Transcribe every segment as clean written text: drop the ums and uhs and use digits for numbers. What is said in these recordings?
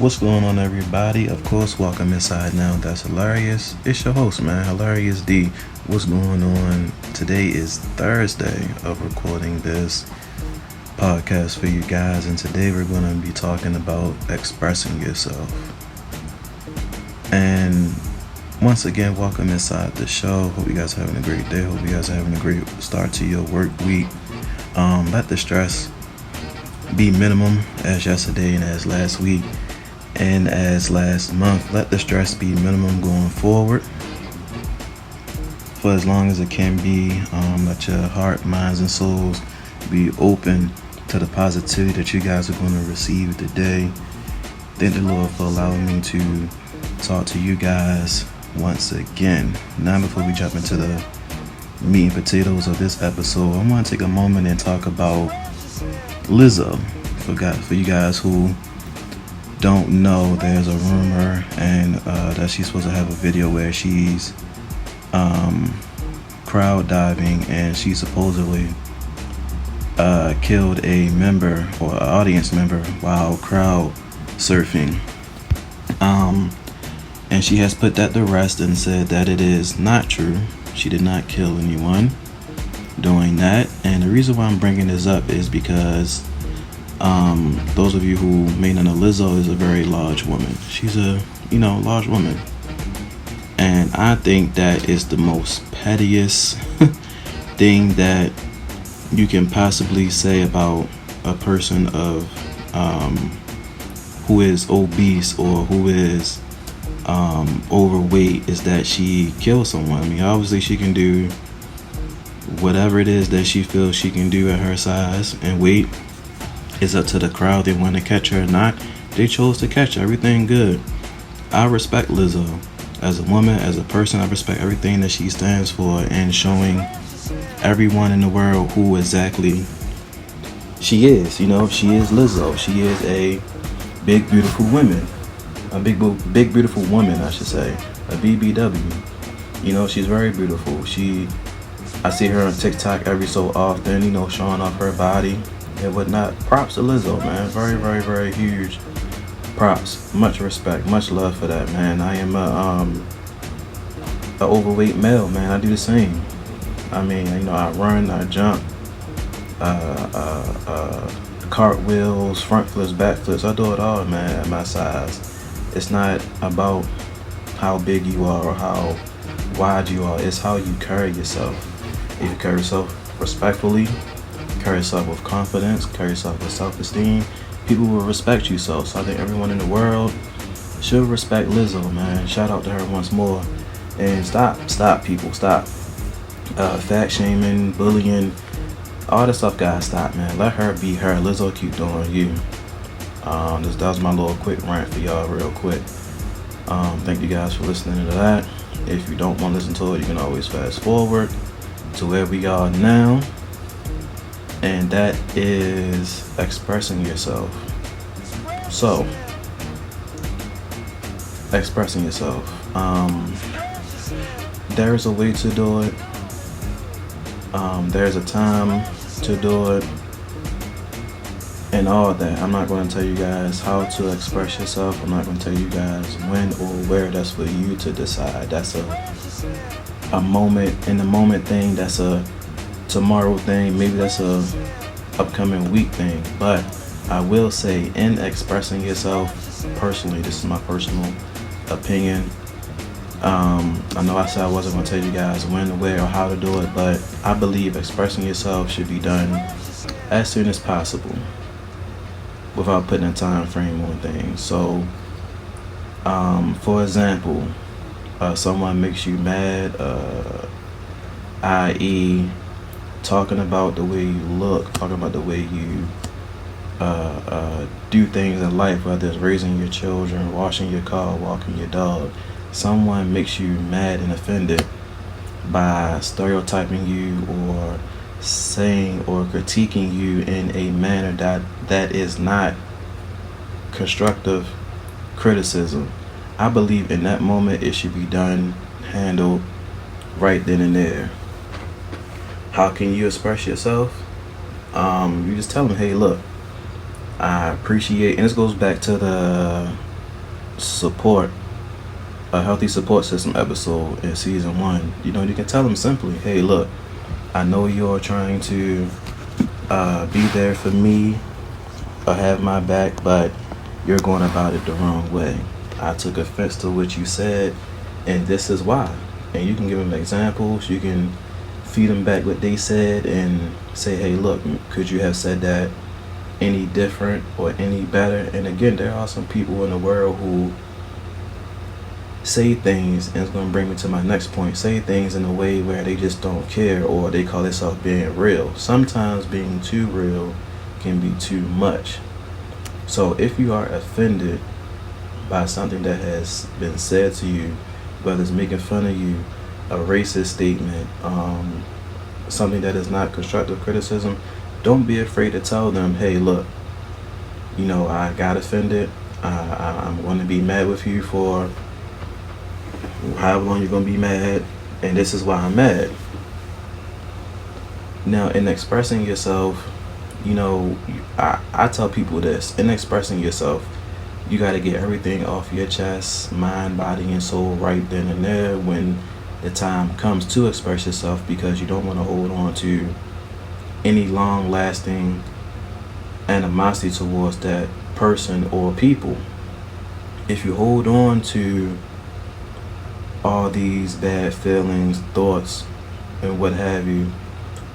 What's going on, everybody? Of course, welcome inside now. That's Hilarious. It's your host, man, Hilarious D. What's going on? Today is Thursday of recording this podcast for you guys, and today we're going to be talking about expressing yourself. And once again, welcome inside the show. Hope you guys are having a great day. Hope you guys are having a great start to your work week. Let the stress be minimum as yesterday and as last week and as last month. Let the stress be minimum going forward for as long as it can be. Let your heart, minds, and souls be open to the positivity that you guys are going to receive today. Thank the Lord for allowing me to talk to you guys once again. Now, before we jump into the meat and potatoes of this episode, I want to take a moment and talk about Lizzo. For you guys who don't know, there's a rumor and that she's supposed to have a video where she's crowd diving, and she supposedly killed a member or an audience member while crowd surfing. And she has put that to rest and said that it is not true. She did not kill anyone doing that. And the reason why I'm bringing this up is because those of you who may not know, Lizzo is a very large woman. She's a, large woman. And I think that is the most pettiest thing that you can possibly say about a person of who is obese or who is overweight, is that she killed someone. I mean, obviously she can do whatever it is that she feels she can do at her size and weight. It's up to the crowd. They want to catch her or not. They chose to catch her. Everything good. I respect Lizzo as a woman, as a person. I respect everything that she stands for and showing everyone in the world who exactly she is. She is Lizzo. She is a big, beautiful woman. A big, beautiful woman, I should say. A BBW. She's very beautiful. I see her on TikTok every so often, showing off her body and whatnot. Props to Lizzo, man. Very, very, very huge props. Much respect, much love for that, man. I am a overweight male, man. I do the same. I mean, I run, I jump, cartwheels, front flips, back flips. I do it all, man, at my size. It's not about how big you are or how wide you are. It's how you carry yourself. If you carry yourself respectfully, carry yourself with confidence, carry yourself with self-esteem, people will respect you. So I think everyone in the world should respect Lizzo, man. Shout out to her once more. And stop people, stop fat shaming, bullying, all this stuff, guys. Stop, man. Let her be her. Lizzo, keep doing you. That was my little quick rant for y'all real quick. Thank you guys for listening to that. If you don't want to listen to it, you can always fast forward to where we are now. And that is expressing yourself. So, expressing yourself. There's a way to do it. There's a time to do it. And all that. I'm not going to tell you guys how to express yourself. I'm not going to tell you guys when or where. That's for you to decide. That's a moment, in the moment thing. That's a tomorrow thing. Maybe that's a upcoming week thing. But I will say, in expressing yourself personally, this is my personal opinion. I know I said I wasn't going to tell you guys when, where, or how to do it, but I believe expressing yourself should be done as soon as possible without putting a time frame on things. So, for example, someone makes you mad, i.e., talking about the way you look, talking about the way you do things in life, whether it's raising your children, washing your car, walking your dog. Someone makes you mad and offended by stereotyping you or saying or critiquing you in a manner that is not constructive criticism. I believe in that moment it should be handled right then and there. How can you express yourself? You just tell them, hey, look, I appreciate, and this goes back to the support, a healthy support system episode in season 1, you know, you can tell them simply, hey, look, I know you're trying to be there for me or have my back, but you're going about it the wrong way. I took offense to what you said, and this is why. And you can give them examples. You can feed them back what they said and say, hey, look, could you have said that any different or any better? And again, there are some people in the world who say things, and it's going to bring me to my next point, say things in a way where they just don't care, or they call themselves being real. Sometimes being too real can be too much. So if you are offended by something that has been said to you, whether it's making fun of you, a racist statement, something that is not constructive criticism, don't be afraid to tell them, hey, look, you know, I got offended. I'm going to be mad with you for however long you're going to be mad, and this is why I'm mad. Now, in expressing yourself, you know, I tell people this, in expressing yourself, you got to get everything off your chest, mind, body, and soul right then and there when the time comes to express yourself, because you don't want to hold on to any long-lasting animosity towards that person or people. If you hold on to all these bad feelings, thoughts, and what have you,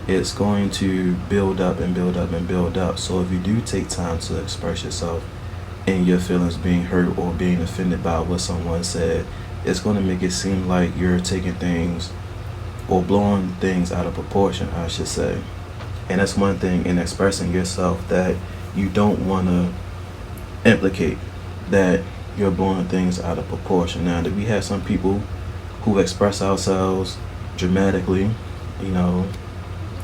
it's going to build up and build up and build up. So if you do take time to express yourself and your feelings being hurt or being offended by what someone said, it's going to make it seem like you're taking things or blowing things out of proportion, I should say. And that's one thing in expressing yourself that you don't want to implicate, that you're blowing things out of proportion. Now, that we have some people who express ourselves dramatically, you know,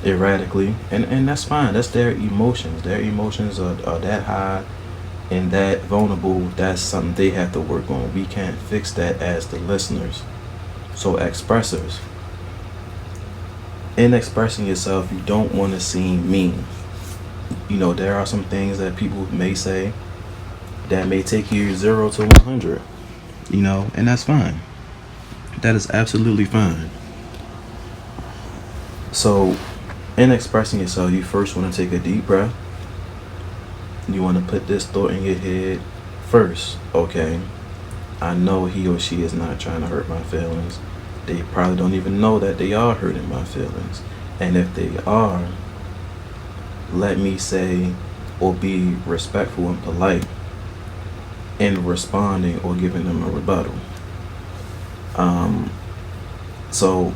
erratically, and that's fine. That's their emotions. Their emotions are that high and that vulnerable. That's something they have to work on. We can't fix that as the listeners. So expressors, in expressing yourself, you don't want to seem mean. You know, there are some things that people may say that may take you 0 to 100, you know, and that's fine. That is absolutely fine. So in expressing yourself, you first want to take a deep breath. You want to put this thought in your head first. Okay, I know he or she is not trying to hurt my feelings. They probably don't even know that they are hurting my feelings. And if they are, let me say or be respectful and polite in responding or giving them a rebuttal. So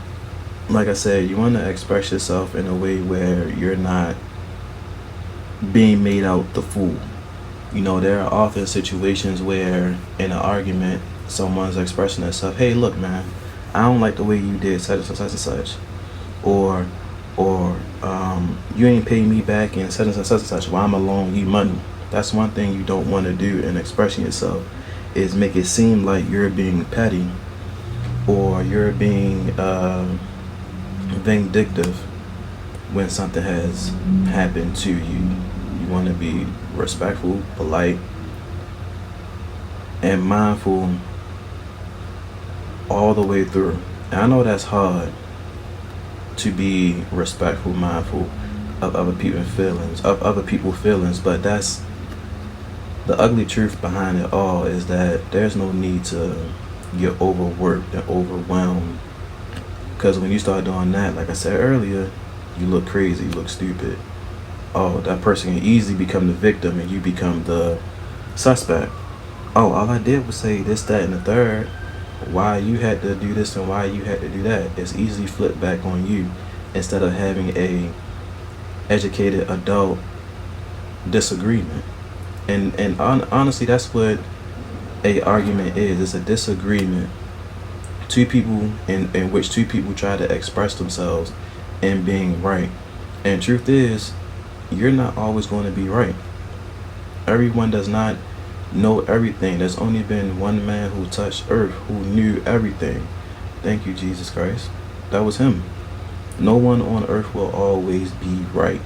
like I said, you want to express yourself in a way where you're not being made out the fool. You know, there are often situations where in an argument, someone's expressing themselves, hey, look, man, I don't like the way you did such and such and such. Or you ain't paying me back in such and such and such. While I'm alone, you money. That's one thing you don't want to do in expressing yourself, is make it seem like you're being petty or you're being vindictive when something has happened to you. You want to be respectful, polite, and mindful all the way through. And I know that's hard, to be respectful, mindful of other people's feelings, but that's the ugly truth behind it all, is that there's no need to get overworked and overwhelmed, because when you start doing that, like I said earlier, you look crazy, you look stupid. Oh, that person can easily become the victim and you become the suspect. Oh, all I did was say this, that, and the third. Why you had to do this and why you had to do that. It's easily flipped back on you, instead of having a educated adult disagreement. And honestly, that's what a argument is. It's a disagreement. Two people in which two people try to express themselves and being right. And truth is, you're not always going to be right. Everyone does not know everything. There's only been one man who touched earth who knew everything. Thank you, Jesus Christ. That was him. No one on earth will always be right.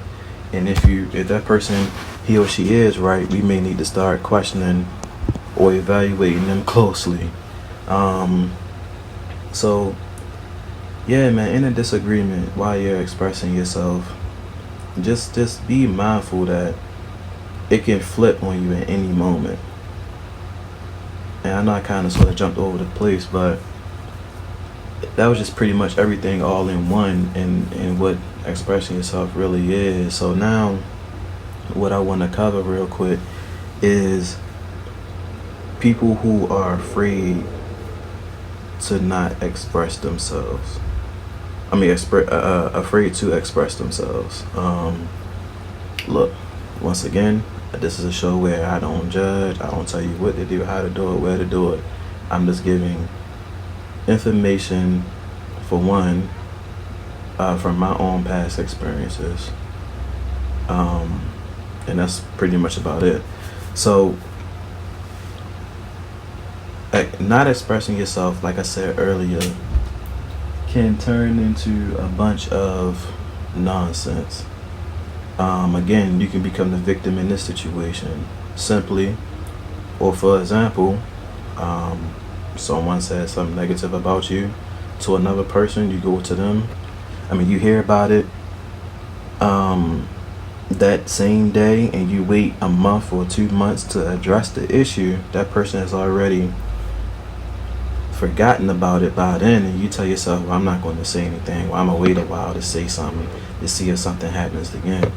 And if that person, he or she is right, we may need to start questioning or evaluating them closely. So yeah, man, in a disagreement while you're expressing yourself, just be mindful that it can flip on you at any moment. And I know I kind of sort of jumped over the place, but that was just pretty much everything all in one, and what expressing yourself really is. So now, what I want to cover real quick is people who are afraid to not express themselves. I mean, afraid to express themselves. Look, once again, this is a show where I don't judge. I don't tell you what to do, how to do it, where to do it. I'm just giving information, for one, from my own past experiences. And that's pretty much about it. So, not expressing yourself, like I said earlier, can turn into a bunch of nonsense. Again, you can become the victim in this situation simply, or for example, someone says something negative about you to another person, you go to them, you hear about it that same day, and you wait a month or 2 months to address the issue. That person has already forgotten about it by then, and you tell yourself, well, I'm not going to say anything, well, I'm going to wait a while to say something to see if something happens again,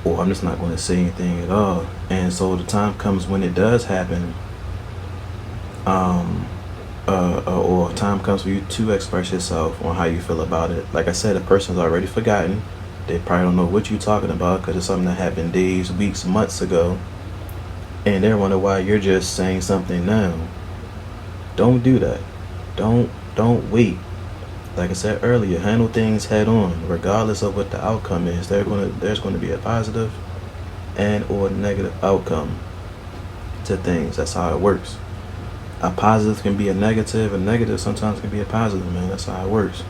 or I'm just not going to say anything at all. And so the time comes when it does happen, or time comes for you to express yourself on how you feel about it. Like I said, the person's already forgotten. They probably don't know what you're talking about because it's something that happened days, weeks, months ago, and they're wondering why you're just saying something now. Don't do that. Don't wait. Like I said earlier, handle things head on, regardless of what the outcome is. There's going to be a positive and or negative outcome to things. That's how it works. A positive can be a negative sometimes can be a positive, man. That's how it works.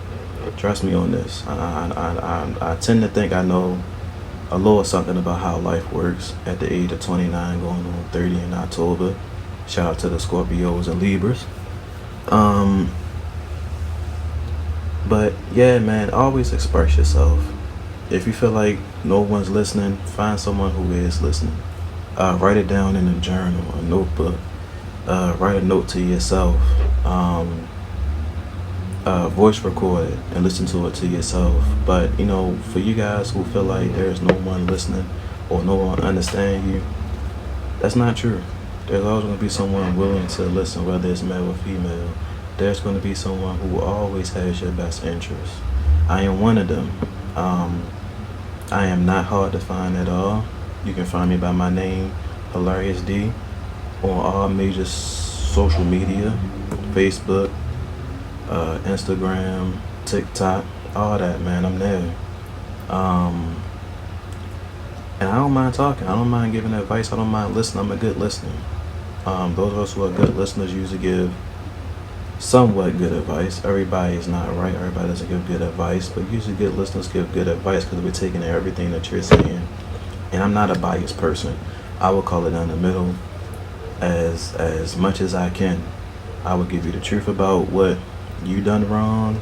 Trust me on this. I tend to think I know a little something about how life works at the age of 29, going on 30 in October. Shout out to the Scorpios and Libras. But yeah, man, always express yourself. If you feel like no one's listening, find someone who is listening. Write it down in a journal, a notebook. Write a note to yourself. Voice record it and listen to it to yourself. But for you guys who feel like there's no one listening or no one understand you, that's not true. There's always going to be someone willing to listen, whether it's male or female. There's going to be someone who always has your best interest. I am one of them. I am not hard to find at all. You can find me by my name, Hilarious D, on all major social media, Facebook, Instagram, TikTok, all that, man. I'm there. And I don't mind talking. I don't mind giving advice. I don't mind listening. I'm a good listener. Those of us who are good listeners usually give somewhat good advice. Everybody is not right. Everybody doesn't give good advice, but usually good listeners give good advice because we're taking everything that you're saying. And I'm not a biased person. I will call it down the middle as much as I can. I will give you the truth about what you done wrong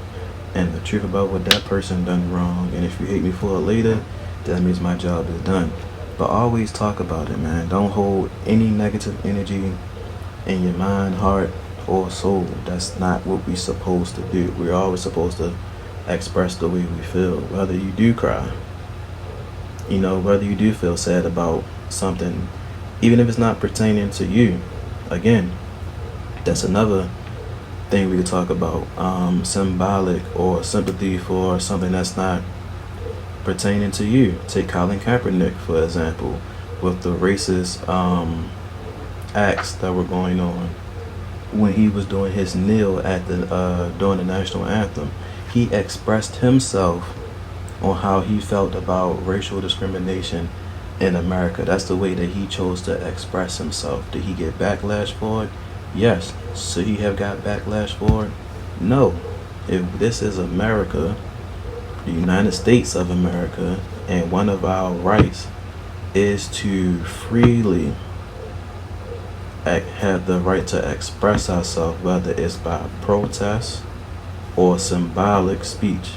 and the truth about what that person done wrong. And if you hate me for it later, that means my job is done. But always talk about it, man. Don't hold any negative energy in your mind, heart, or soul. That's not what we're supposed to do. We're always supposed to express the way we feel. Whether you do cry, whether you do feel sad about something, even if it's not pertaining to you. Again, that's another thing we could talk about. Symbolic or sympathy for something that's not pertaining to you. Take Colin Kaepernick, for example, with the racist acts that were going on when he was doing his kneel at the during the national anthem. He expressed himself on how he felt about racial discrimination in America. That's the way that he chose to express himself. Did he get backlash for it? Yes. Should he have got backlash for it? No. If this is America, the United States of America, and one of our rights is to freely have the right to express ourselves, whether it's by protest or symbolic speech.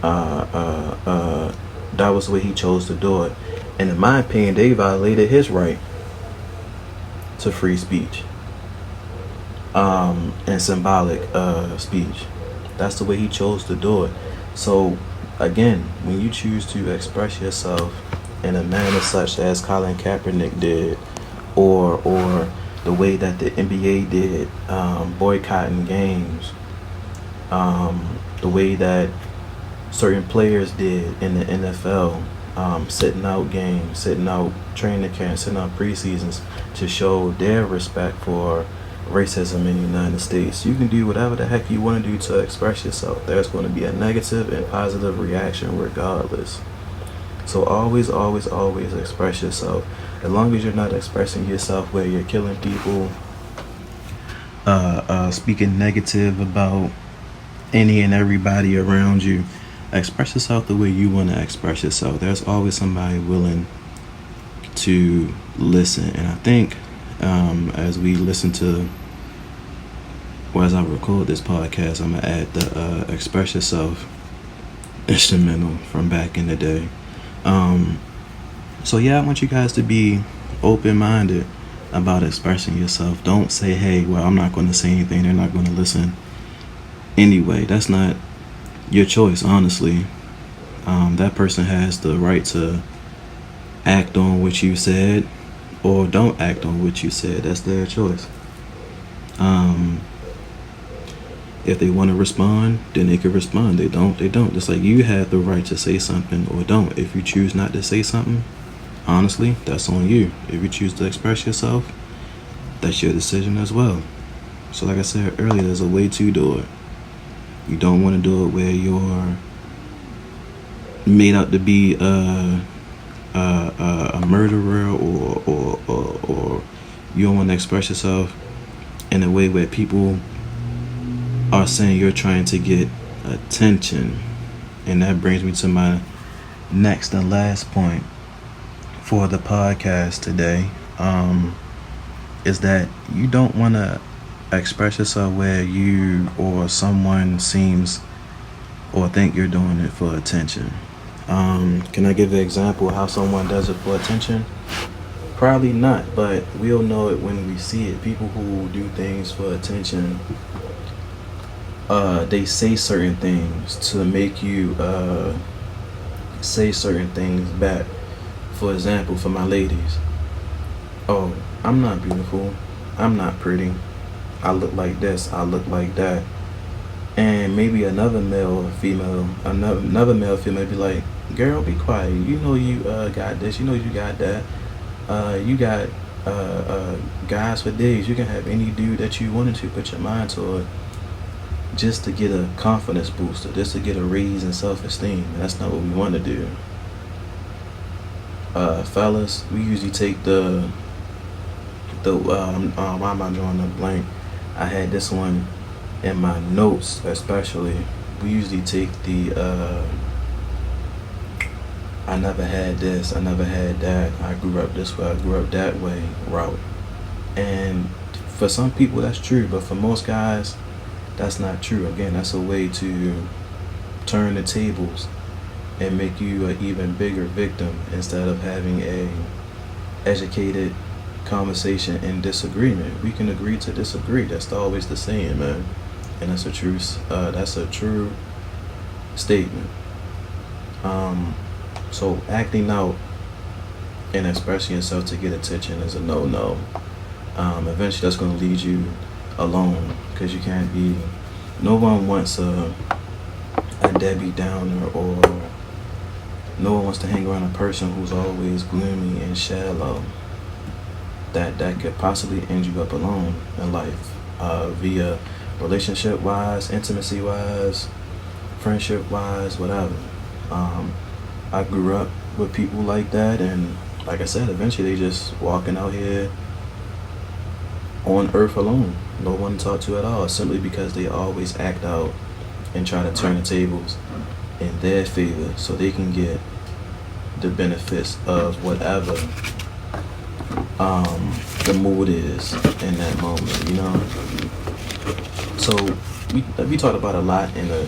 That was the way he chose to do it. And in my opinion, they violated his right to free speech and symbolic speech. That's the way he chose to do it. So, again, when you choose to express yourself in a manner such as Colin Kaepernick did, or the way that the NBA did, boycotting games, the way that certain players did in the NFL, sitting out games, sitting out training camps, sitting out preseasons to show their respect for racism in the United States. You can do whatever the heck you want to do to express yourself. There's going to be a negative and positive reaction regardless. So always, always, always express yourself. As long as you're not expressing yourself where you're killing people, speaking negative about any and everybody around you, express yourself the way you want to express yourself. There's always somebody willing to listen. And I think as we listen to, or as I record this podcast, I'm going to add the Express Yourself instrumental from back in the day. So yeah, I want you guys to be open-minded about expressing yourself. Don't say, hey, well, I'm not going to say anything, they're not going to listen anyway. That's not your choice, honestly. That person has the right to act on what you said or don't act on what you said. That's their choice. If they want to respond, then they can respond. They don't, they don't. Just like you have the right to say something or don't. If you choose not to say something, honestly, that's on you. If you choose to express yourself, that's your decision as well. So like I said earlier, there's a way to do it. You don't want to do it where you're made out to be a murderer, or you don't want to express yourself in a way where people are saying you're trying to get attention. And that brings me to my next and last point for the podcast today, is that you don't want to express yourself where you or someone seems or think you're doing it for attention. Can I give an example of how someone does it for attention? Probably not, but we'll know it when we see it. People who do things for attention, they say certain things to make you say certain things back. For example, for my ladies, oh, I'm not beautiful, I'm not pretty, I look like this, I look like that. And maybe another male or female be like, girl, be quiet, you know you got this, you know you got that, you got guys for days, you can have any dude that you wanted to put your mind toward, just to get a confidence booster, just to get a raise in self-esteem. And that's not what we want to do. Fellas, we usually take the why am I drawing a blank? I had this one in my notes especially. We usually take the I never had this, I never had that, I grew up this way, I grew up that way route. And for some people that's true, but for most guys that's not true. Again, that's a way to turn the tables and make you an even bigger victim instead of having a educated conversation and disagreement. We can agree to disagree. That's always the saying, man. And that's a true statement. So acting out and expressing yourself to get attention is a no-no. Eventually that's going to lead you alone, because you can't be, no one wants a Debbie Downer, or no one wants to hang around a person who's always gloomy and shallow. That could possibly end you up alone in life, via relationship wise, intimacy wise, friendship wise, whatever. I grew up with people like that, and like I said, eventually they just walking out here on earth alone, no one to talk to at all, simply because they always act out and try to turn the tables in their favor so they can get the benefits of whatever the mood is in that moment, you know. So we talked about a lot in a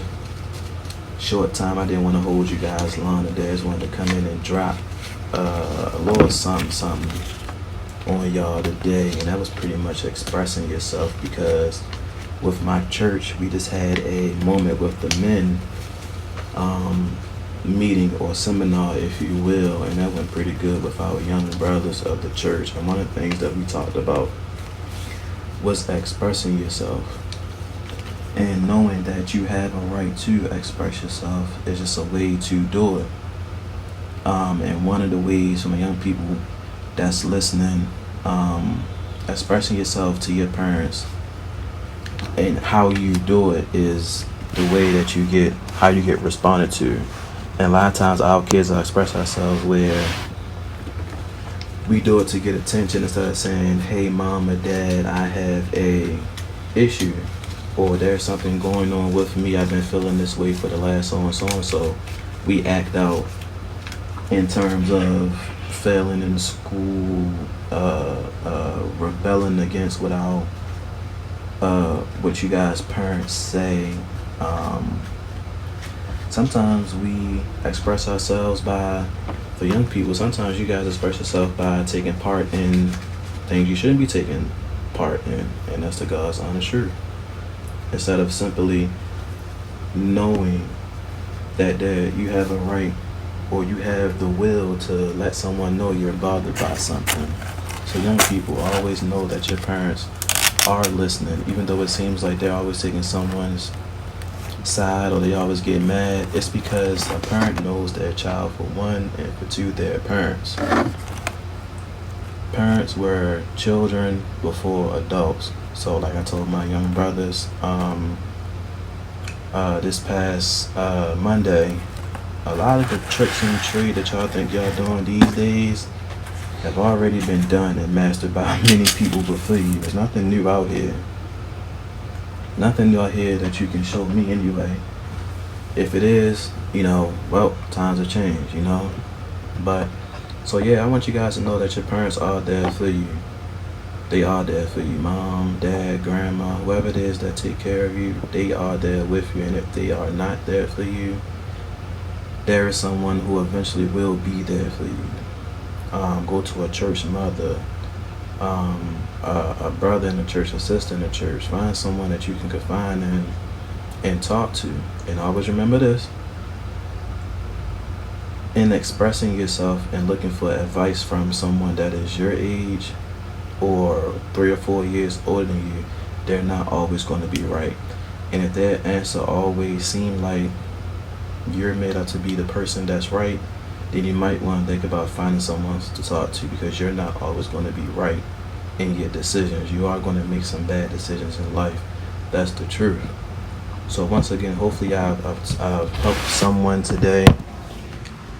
short time. I didn't want to hold you guys long today. I just wanted to come in and drop a little something on y'all today, and that was pretty much expressing yourself, because with my church we just had a moment with the men meeting or seminar, if you will, and that went pretty good with our young brothers of the church. And one of the things that we talked about was expressing yourself, and knowing that you have a right to express yourself is just a way to do it. And one of the ways for my young people that's listening, expressing yourself to your parents and how you do it is the way that you get, how you get responded to. And a lot of times our kids will express ourselves where we do it to get attention instead of saying, hey mom or dad, I have a issue, or there's something going on with me, I've been feeling this way for the last so and so and so. We act out in terms of failing in school, rebelling against what what you guys parents say. Sometimes we express ourselves by, for young people, sometimes you guys express yourself by taking part in things you shouldn't be taking part in, and that's the God's honest truth. Instead of simply knowing that you have a right or you have the will to let someone know you're bothered by something. So young people, always know that your parents are listening, even though it seems like they're always taking someone's side or they always get mad. It's because a parent knows their child, for one, and for two, their parents. Parents were children before adults. So like I told my young brothers, this past Monday, a lot of the tricks and trade that y'all think y'all doing these days have already been done and mastered by many people before you. There's nothing new out here. Nothing new out here that you can show me anyway. If it is, you know, well, times have changed, you know. But, so yeah, I want you guys to know that your parents are there for you. They are there for you. Mom, dad, grandma, whoever it is that take care of you, they are there with you. And if they are not there for you, there is someone who eventually will be there for you. Go to a church mother, a brother in the church, a sister in the church. Find someone that you can confide in and talk to. And always remember this: in expressing yourself and looking for advice from someone that is your age or 3 or 4 years older than you, they're not always going to be right. And if their answer always seems like you're made out to be the person that's right, then you might want to think about finding someone to talk to, because you're not always going to be right in your decisions. You are going to make some bad decisions in life. That's the truth. So once again, hopefully I've helped someone today.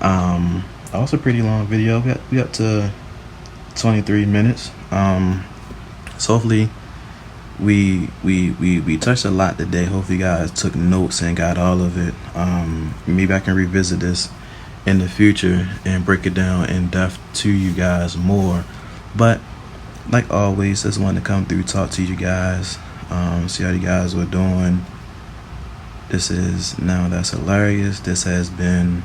Also pretty long video. We up to 23 minutes. So hopefully we touched a lot today. Hopefully you guys took notes and got all of it. Maybe I can revisit this in the future and break it down in depth to you guys more. But like always, just wanted to come through, talk to you guys, see how you guys were doing. This is Now That's Hilarious. This has been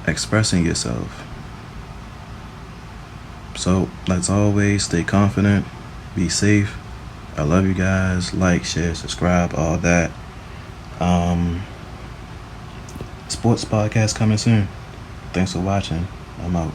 Expressing Yourself. So, as always, stay confident, be safe. I love you guys. Like, share, subscribe, all that. Sports podcast coming soon. Thanks for watching. I'm out.